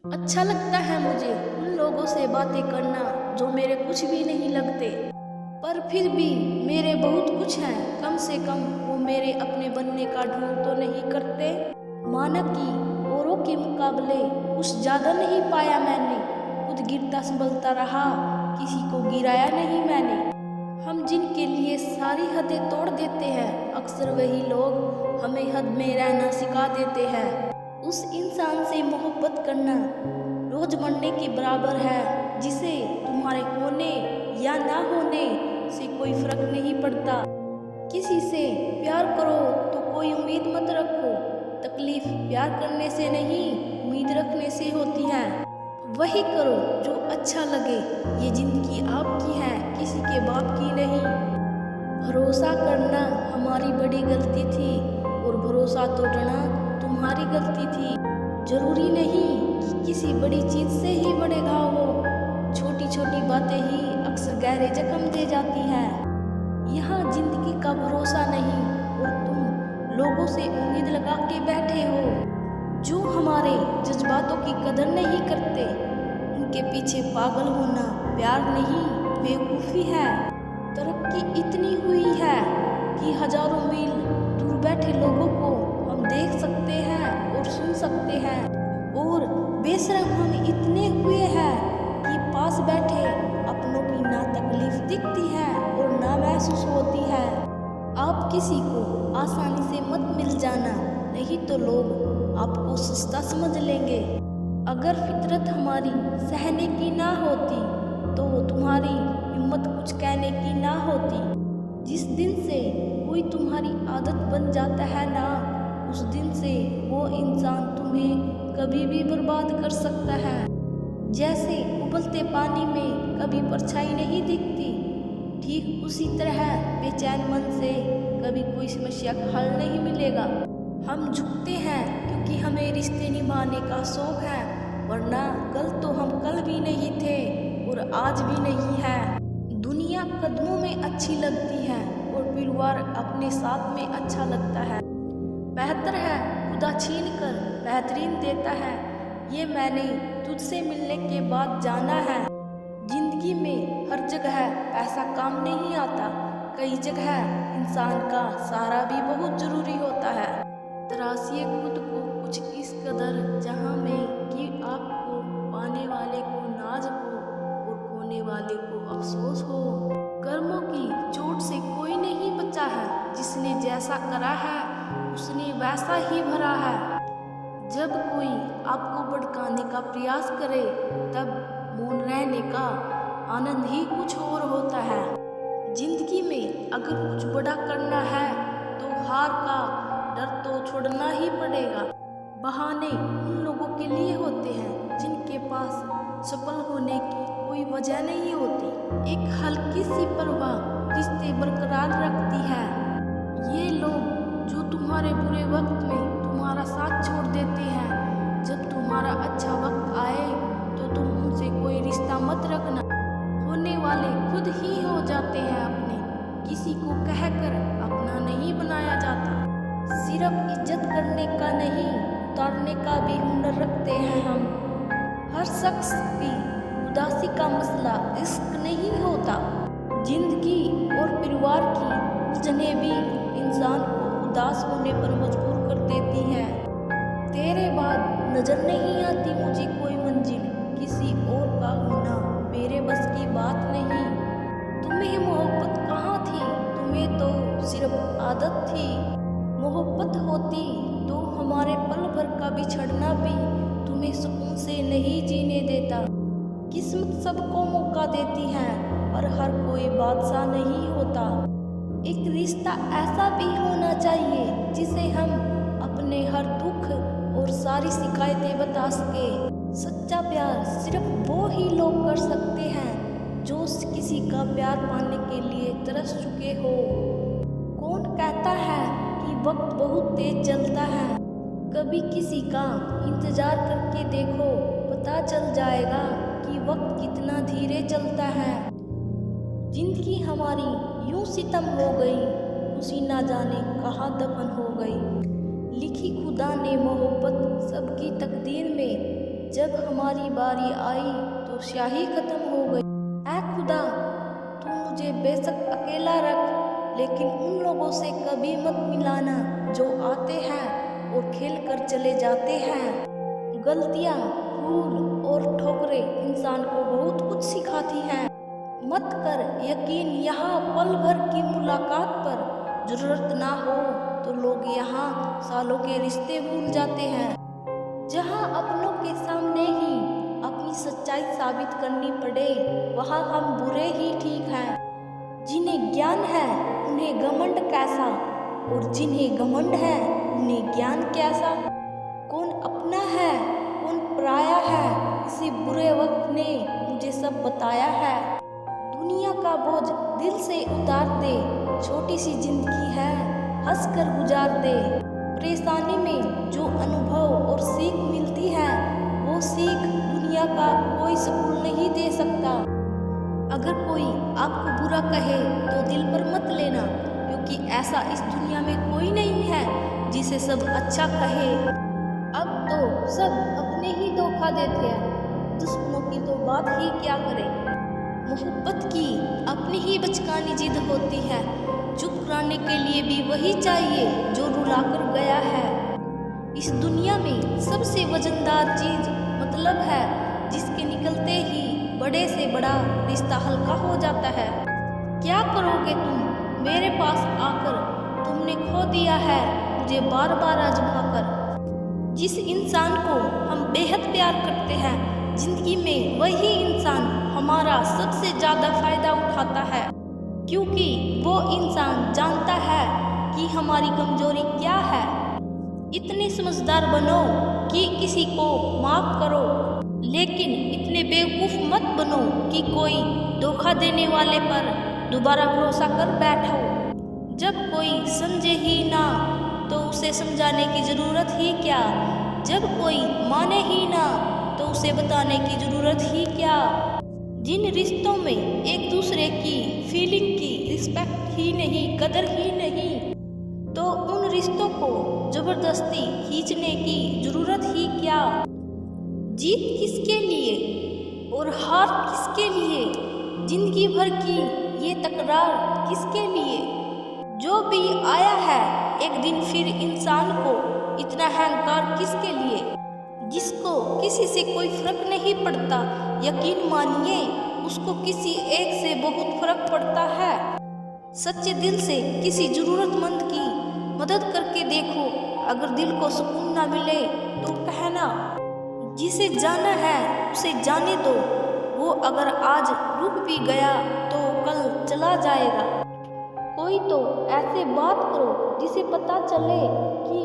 अच्छा लगता है मुझे उन लोगों से बातें करना जो मेरे कुछ भी नहीं लगते, पर फिर भी मेरे बहुत कुछ हैं। कम से कम वो मेरे अपने बनने का ढोंग तो नहीं करते। माना कि औरों के मुकाबले कुछ ज़्यादा नहीं पाया मैंने, खुद गिरता संभलता रहा, किसी को गिराया नहीं मैंने। हम जिनके लिए सारी हदें तोड़ देते हैं, अक्सर वही लोग हमें हद में रहना सिखा देते हैं। उस इंसान से मोहब्बत करना रोज मरने के बराबर है, जिसे तुम्हारे होने या ना होने से कोई फर्क नहीं पड़ता। किसी से प्यार करो तो कोई उम्मीद मत रखो, तकलीफ प्यार करने से नहीं उम्मीद रखने से होती है। वही करो जो अच्छा लगे, ये जिंदगी आपकी है, किसी के बाप की नहीं। भरोसा करना हमारी बड़ी गलती थी और भरोसा तोड़ना तुम्हारी गलती थी। जरूरी नहीं कि किसी बड़ी चीज से ही बड़े घाव हो, छोटी छोटी बातें ही अक्सर गहरे जख्म दे जाती हैं। यहाँ जिंदगी का भरोसा नहीं और तुम लोगों से उम्मीद लगा के बैठे हो जो हमारे जज्बातों की कदर नहीं करते। उनके पीछे पागल होना प्यार नहीं बेवकूफ़ी है। तरक्की इतनी हुई है कि हजारों मील दूर बैठे लोगों को हम देख सकते हैं और सुन सकते हैं, और बेशरम हम इतने हुए हैं कि पास बैठे अपनों की ना तकलीफ दिखती है और ना महसूस होती है। आप किसी को आसानी से मत मिल जाना, नहीं तो लोग आपको सस्ता समझ लेंगे। अगर फितरत हमारी सहने की ना होती तो तुम्हारी हिम्मत कुछ कहने की ना होती। जिस दिन से कोई तुम्हारी आदत बन जाता है ना, उस दिन से वो इंसान तुम्हें कभी भी बर्बाद कर सकता है। जैसे उबलते पानी में कभी परछाई नहीं दिखती, ठीक उसी तरह बेचैन मन से कभी कोई समस्या का हल नहीं मिलेगा। हम झुकते हैं क्योंकि हमें रिश्ते निभाने का शौक है, वरना कल तो हम कल भी नहीं थे और आज भी नहीं है। दुनिया कदमों में अच्छी लगती है और परिवार अपने साथ में अच्छा लगता है। बेहतर है खुदा छीन कर बेहतरीन देता है, ये मैंने तुझसे मिलने के बाद जाना है। जिंदगी में हर जगह पैसा काम नहीं आता, कई जगह इंसान का सहारा भी बहुत जरूरी होता है। तराशिए खुद को कुछ इस कदर जहां में कि आपको पाने वाले को नाज हो और खोने वाले को अफसोस हो। कर्मों की चोट से कोई नहीं बचा है, जिसने जैसा करा है उसने वैसा ही भरा है। जब कोई आपको भड़काने का प्रयास करे तब मौन रहने का आनंद ही कुछ और होता है। जिंदगी में अगर कुछ बड़ा करना है तो हार का डर तो छोड़ना ही पड़ेगा। बहाने उन लोगों के लिए होते हैं जिनके पास सफल होने की कोई वजह नहीं होती। एक हल्की सी परवाह रिश्ते बरकरार रखती है। ये लोग जो तुम्हारे बुरे वक्त में तुम्हारा साथ छोड़ देते हैं, जब तुम्हारा अच्छा वक्त आए तो तुम उनसे कोई रिश्ता मत रखना। होने वाले खुद ही हो जाते हैं अपने, किसी को कहकर अपना नहीं बनाया जाता। सिर्फ इज्जत करने का नहीं, उतारने का भी हुनर रखते हैं हम। हर शख्स की उदासी का मसला इश्क नहीं होता। जिंदगी और परिवार की उलझनें भी इंसान को उदास होने पर मजबूर कर देती है। तेरे बाद नजर नहीं आती मुझे कोई मंजिल, किसी और का होना मेरे बस की बात नहीं। तुम्हें मोहब्बत कहाँ थी, तुम्हें तो सिर्फ आदत थी। मोहब्बत होती तो हमारे पल भर का बिछड़ना भी तुम्हें सुकून से नहीं जीने देता। किस्मत सबको मौका देती है पर हर कोई बादशाह नहीं होता। एक रिश्ता ऐसा भी होना चाहिए जिसे हम अपने हर दुख और सारी शिकायतें बता सके। सच्चा प्यार सिर्फ वो ही लोग कर सकते हैं जो किसी का प्यार पाने के लिए तरस चुके हो। कौन कहता है कि वक्त बहुत तेज चलता है, कभी किसी का इंतजार करके देखो, पता चल जाएगा कि वक्त कितना धीरे चलता है। जिंदगी हमारी यूं सितम हो गई, उसी ना जाने कहाँ दफन हो गई। लिखी खुदा ने मोहब्बत सबकी तकदीर में, जब हमारी बारी आई तो स्याही खत्म हो गई। ऐ खुदा, तू मुझे बेशक अकेला रख, लेकिन उन लोगों से कभी मत मिलाना जो आते हैं और खेल कर चले जाते हैं। गलतियाँ, भूल और ठोकरें इंसान को बहुत कुछ सिखाती हैं। मत कर यकीन यहाँ पल भर की मुलाकात पर। जरूरत ना हो तो लोग यहाँ सालों के रिश्ते भूल जाते हैं। जहाँ अपनों के सामने ही अपनी सच्चाई साबित करनी पड़े, वहाँ हम बुरे ही ठीक हैं। जिन्हें ज्ञान है उन्हें घमंड कैसा, और जिन्हें घमंड है उन्हें ज्ञान कैसा। कौन अपना है कौन पराया है, इसी बुरे वक्त ने मुझे सब बताया है। दुनिया का बोझ दिल से उतार दे, छोटी सी जिंदगी है हंस कर गुजार दे। परेशानी में जो अनुभव और सीख मिलती है, वो सीख दुनिया का कोई स्कूल नहीं दे सकता। अगर कोई आपको बुरा कहे तो दिल पर मत लेना, क्योंकि ऐसा इस दुनिया में कोई नहीं है जिसे सब अच्छा कहे। अब तो सब अपने ही धोखा देते हैं, दुश्मनों की तो बात ही क्या करें। मोहब्बत की अपनी ही बचकानी जिद होती है, चुप कराने के लिए भी वही चाहिए जो रुला कर गया है। इस दुनिया में सबसे वजनदार चीज मतलब है, जिसके निकलते ही बड़े से बड़ा रिश्ता हल्का हो जाता है। क्या करोगे तुम मेरे पास आकर, तुमने खो दिया है मुझे बार बार आजमा कर। जिस इंसान को हम बेहद प्यार करते हैं, जिंदगी में वही इंसान हमारा सबसे ज़्यादा फायदा उठाता है, क्योंकि वो इंसान जानता है कि हमारी कमजोरी क्या है। इतने समझदार बनो कि किसी को माफ करो, लेकिन इतने बेवकूफ़ मत बनो कि कोई धोखा देने वाले पर दोबारा भरोसा कर बैठो। जब कोई समझे ही ना तो उसे समझाने की ज़रूरत ही क्या, जब कोई माने ही ना तो उसे बताने की ज़रूरत ही क्या। जिन रिश्तों में एक दूसरे की फीलिंग की रिस्पेक्ट ही नहीं, कदर ही नहीं, तो उन रिश्तों को ज़बरदस्ती खींचने की ज़रूरत ही क्या। जीत किसके लिए और हार किसके लिए, जिंदगी भर की ये तकरार किसके लिए। जो भी आया है एक दिन फिर इंसान को इतना अहंकार किसके लिए, जिसको किसी से कोई फर्क नहीं पड़ता। यकीन मानिए उसको किसी एक से बहुत फर्क पड़ता है। सच्चे दिल से किसी ज़रूरतमंद की मदद करके देखो, अगर दिल को सुकून ना मिले तो कहना। जिसे जाना है उसे जाने दो, वो अगर आज रुक भी गया तो कल चला जाएगा। कोई तो ऐसे बात करो जिसे पता चले कि